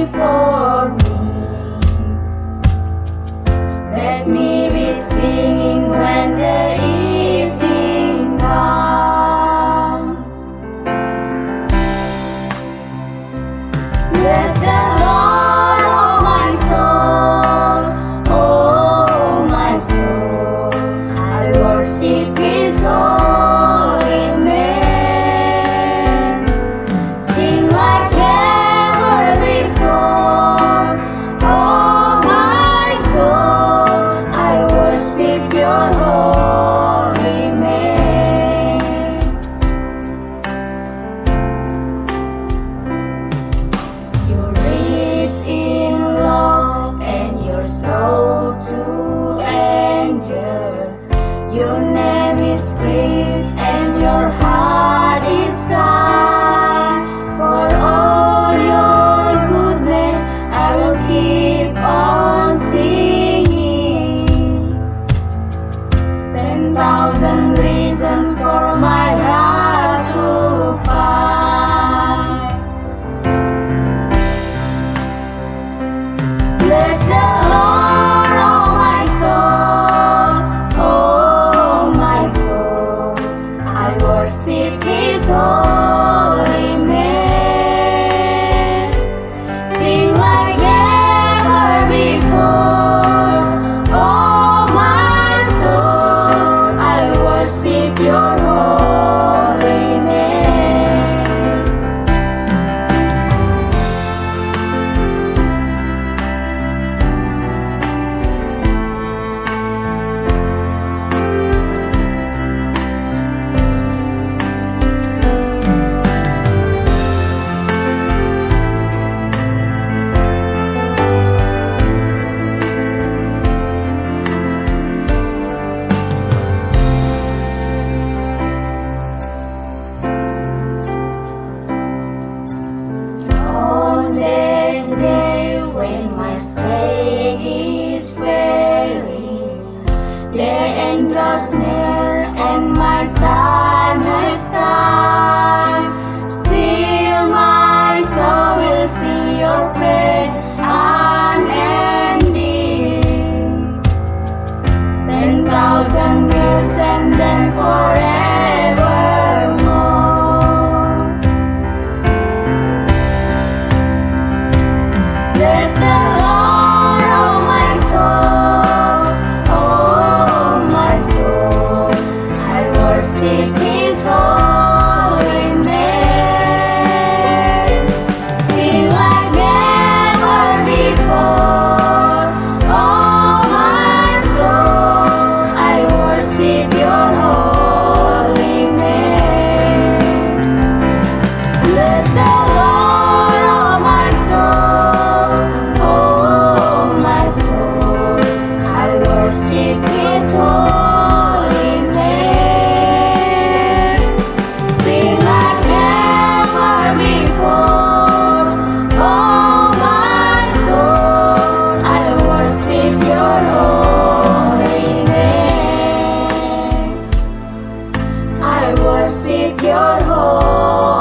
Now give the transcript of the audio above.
before me. Let me be singing when the evening comes. Bless the Lord, oh my soul, oh my soul. I worship His holy name. Sing like never before, oh my soul. I worship Your holy name. You're rich in love and You're slow to anger. Your name is great and Your heart is kind. For all Your goodness I will keep on singing. 10,000 reasons for my heart to find. Bless the Lord, oh my soul, oh my soul. I worship His holy name. Sing like never before, oh my soul. I worship Your holy name. On that day when my strength is failing, day and draws near and my time has come, still my soul will sing Your praise unending. 10,000 years and then forevermore. Bless the Lord, oh my soul, oh my soul. I worship His holy name. Sing like never before, oh my soul. I worship Your holy name. Bless the Lord, oh my soul, oh my soul. I worship His holy name. Sing like never before, oh my soul. I worship Your holy name. I worship Your holy